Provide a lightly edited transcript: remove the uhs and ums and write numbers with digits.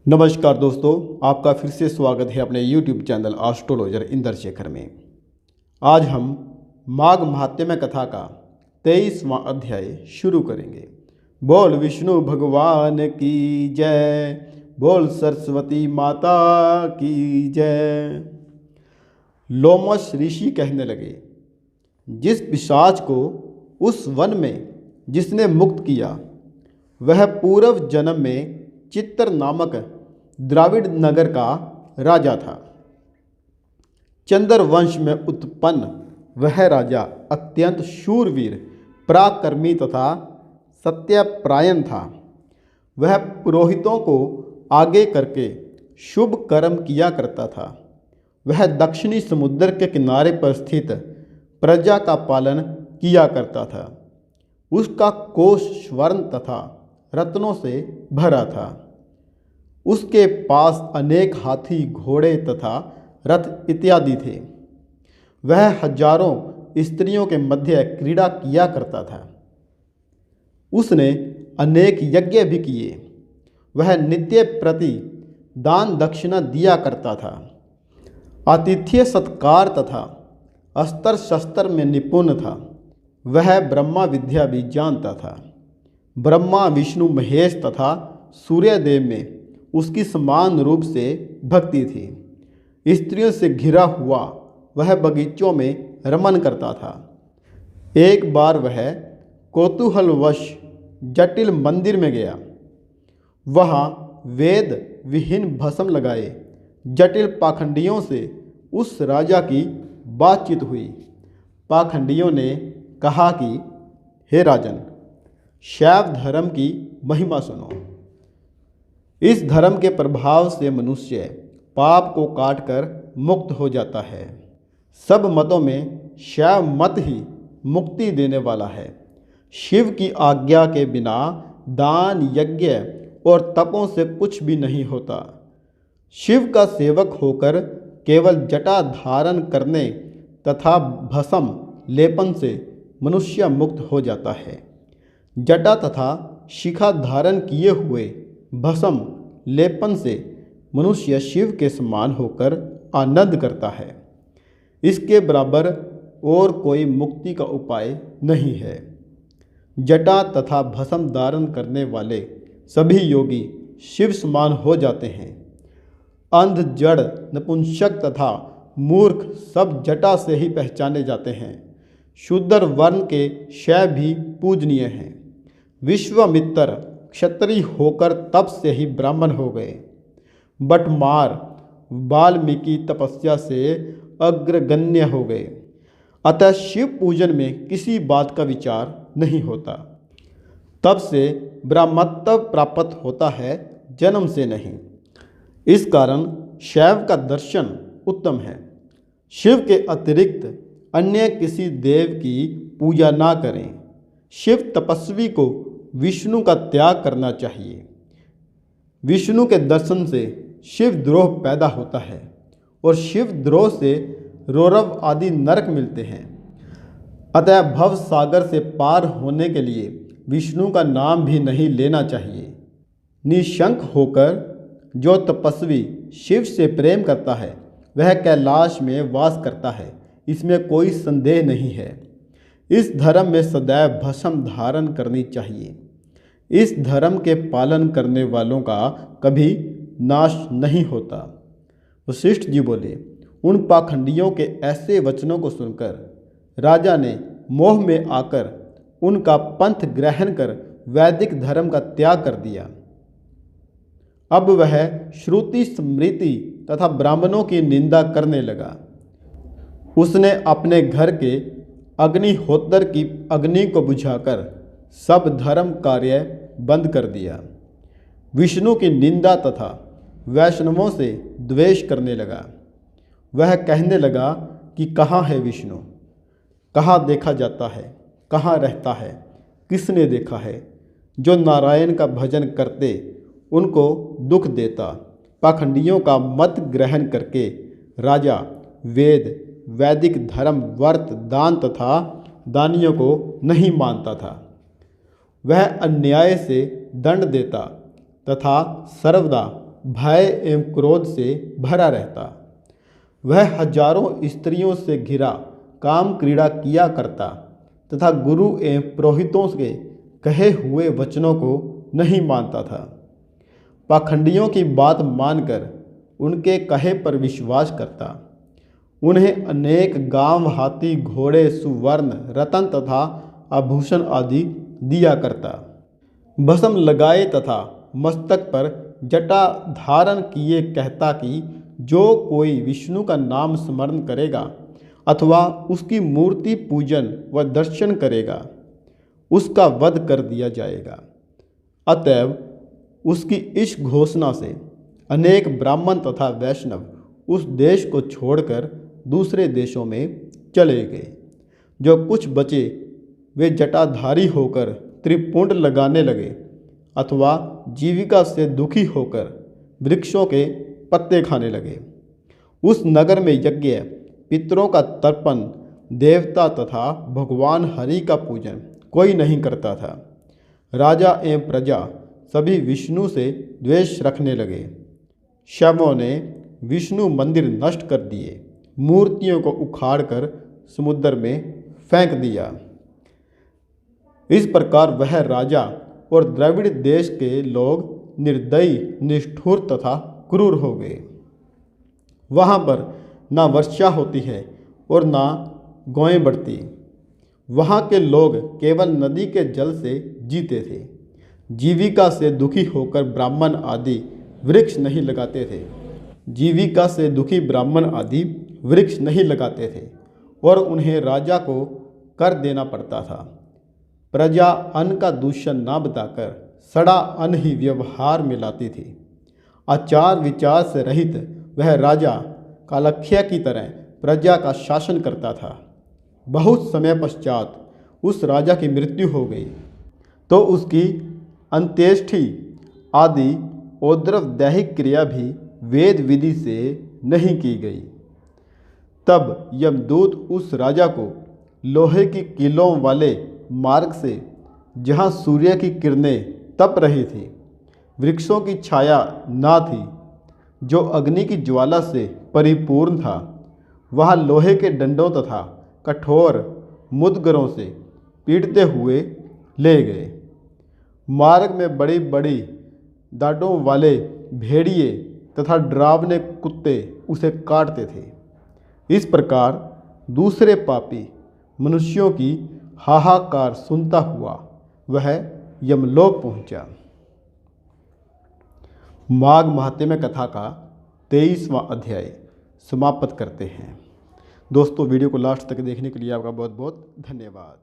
नमस्कार दोस्तों, आपका फिर से स्वागत है अपने YouTube चैनल एस्ट्रोलॉजर इंद्रशेखर में। आज हम माघ महात्म्य कथा का 23वां अध्याय शुरू करेंगे। बोल विष्णु भगवान की जय, बोल सरस्वती माता की जय। लोमश ऋषि कहने लगे, जिस पिशाच को उस वन में जिसने मुक्त किया वह पूर्व जन्म में चित्तर नामक द्राविड़ नगर का राजा था। चंद्र वंश में उत्पन्न वह राजा अत्यंत शूरवीर, पराक्रमी तथा सत्यपरायण था। वह पुरोहितों को आगे करके शुभ कर्म किया करता था। वह दक्षिणी समुद्र के किनारे पर स्थित प्रजा का पालन किया करता था। उसका कोष स्वर्ण तथा रत्नों से भरा था। उसके पास अनेक हाथी, घोड़े तथा रथ इत्यादि थे। वह हजारों स्त्रियों के मध्य क्रीड़ा किया करता था। उसने अनेक यज्ञ भी किए। वह नित्य प्रति दान दक्षिणा दिया करता था। आतिथ्य सत्कार तथा अस्त्र शस्त्र में निपुण था। वह ब्रह्मा विद्या भी जानता था। ब्रह्मा, विष्णु, महेश तथा सूर्यदेव में उसकी समान रूप से भक्ति थी। स्त्रियों से घिरा हुआ वह बगीचों में रमन करता था। एक बार वह कौतूहलवश जटिल मंदिर में गया। वहाँ वेद विहीन भस्म लगाए जटिल पाखंडियों से उस राजा की बातचीत हुई। पाखंडियों ने कहा कि हे राजन, शैव धर्म की महिमा सुनो। इस धर्म के प्रभाव से मनुष्य पाप को काटकर मुक्त हो जाता है। सब मतों में शैव मत ही मुक्ति देने वाला है। शिव की आज्ञा के बिना दान, यज्ञ और तपों से कुछ भी नहीं होता। शिव का सेवक होकर केवल जटा धारण करने तथा भस्म लेपन से मनुष्य मुक्त हो जाता है। जटा तथा शिखा धारण किए हुए भस्म लेपन से मनुष्य शिव के समान होकर आनंद करता है। इसके बराबर और कोई मुक्ति का उपाय नहीं है। जटा तथा भस्म धारण करने वाले सभी योगी शिव समान हो जाते हैं। अंध, जड़, नपुंसक तथा मूर्ख सब जटा से ही पहचाने जाते हैं। शूद्र वर्ण के शैव भी पूजनीय हैं। विश्वामित्र क्षत्रिय होकर तप से ही ब्राह्मण हो गए। बटमार वाल्मीकि तपस्या से अग्रगण्य हो गए। अतः शिव पूजन में किसी बात का विचार नहीं होता। तब से ब्राह्मणत्व प्राप्त होता है, जन्म से नहीं। इस कारण शैव का दर्शन उत्तम है। शिव के अतिरिक्त अन्य किसी देव की पूजा ना करें। शिव तपस्वी को विष्णु का त्याग करना चाहिए। विष्णु के दर्शन से शिव द्रोह पैदा होता है और शिव द्रोह से रौरव आदि नरक मिलते हैं। अतः भव सागर से पार होने के लिए विष्णु का नाम भी नहीं लेना चाहिए। निशंक होकर जो तपस्वी शिव से प्रेम करता है वह कैलाश में वास करता है, इसमें कोई संदेह नहीं है। इस धर्म में सदैव भस्म धारण करनी चाहिए। इस धर्म के पालन करने वालों का कभी नाश नहीं होता। वशिष्ठ जी बोले, उन पाखंडियों के ऐसे वचनों को सुनकर राजा ने मोह में आकर उनका पंथ ग्रहण कर वैदिक धर्म का त्याग कर दिया। अब वह श्रुति, स्मृति तथा ब्राह्मणों की निंदा करने लगा। उसने अपने घर के अग्निहोत्र की अग्नि को बुझाकर सब धर्म कार्य बंद कर दिया। विष्णु की निंदा तथा वैष्णवों से द्वेष करने लगा। वह कहने लगा कि कहाँ है विष्णु, कहाँ देखा जाता है, कहाँ रहता है, किसने देखा है। जो नारायण का भजन करते उनको दुख देता। पाखंडियों का मत ग्रहण करके राजा वेद, वैदिक धर्म, व्रत, दान तथा दानियों को नहीं मानता था। वह अन्याय से दंड देता तथा सर्वदा भय एवं क्रोध से भरा रहता। वह हजारों स्त्रियों से घिरा काम क्रीड़ा किया करता तथा गुरु एवं पुरोहितों के कहे हुए वचनों को नहीं मानता था। पाखंडियों की बात मानकर उनके कहे पर विश्वास करता। उन्हें अनेक गांव, हाथी, घोड़े, सुवर्ण, रत्न तथा आभूषण आदि दिया करता। भस्म लगाए तथा मस्तक पर जटा धारण किए कहता कि जो कोई विष्णु का नाम स्मरण करेगा अथवा उसकी मूर्ति पूजन व दर्शन करेगा उसका वध कर दिया जाएगा। अतएव उसकी इस घोषणा से अनेक ब्राह्मण तथा वैष्णव उस देश को छोड़कर दूसरे देशों में चले गए। जो कुछ बचे वे जटाधारी होकर त्रिपुंड लगाने लगे अथवा जीविका से दुखी होकर वृक्षों के पत्ते खाने लगे। उस नगर में यज्ञ, पितरों का तर्पण, देवता तथा भगवान हरि का पूजन कोई नहीं करता था। राजा एवं प्रजा सभी विष्णु से द्वेष रखने लगे। शवों ने विष्णु मंदिर नष्ट कर दिए, मूर्तियों को उखाड़कर समुद्र में फेंक दिया। इस प्रकार वह राजा और द्रविड़ देश के लोग निर्दयी, निष्ठुर तथा क्रूर हो गए। वहाँ पर ना वर्षा होती है और ना गौएं बढ़ती। वहाँ के लोग केवल नदी के जल से जीते थे। जीविका से दुखी होकर ब्राह्मण आदि वृक्ष नहीं लगाते थे। जीविका से दुखी ब्राह्मण आदि वृक्ष नहीं लगाते थे और उन्हें राजा को कर देना पड़ता था। प्रजा अन्न का दूषण ना बताकर सड़ा अन्न ही व्यवहार में लाती थी। आचार विचार से रहित वह राजा कालख्या की तरह प्रजा का शासन करता था। बहुत समय पश्चात उस राजा की मृत्यु हो गई तो उसकी अंत्येष्टि आदि औद्रव दैहिक क्रिया भी वेद विधि से नहीं की गई। तब यमदूत उस राजा को लोहे की कीलों वाले मार्ग से, जहाँ सूर्य की किरणें तप रही थी, वृक्षों की छाया ना थी, जो अग्नि की ज्वाला से परिपूर्ण था, वहाँ लोहे के डंडों तथा कठोर मुद्गरों से पीटते हुए ले गए। मार्ग में बड़ी बड़ी दाढ़ों वाले भेड़िए तथा डरावने कुत्ते उसे काटते थे। इस प्रकार दूसरे पापी मनुष्यों की हाहाकार सुनता हुआ वह यमलोक पहुंचा। माघ महात्म्य कथा का 23वां अध्याय समाप्त करते हैं। दोस्तों, वीडियो को लास्ट तक देखने के लिए आपका बहुत बहुत धन्यवाद।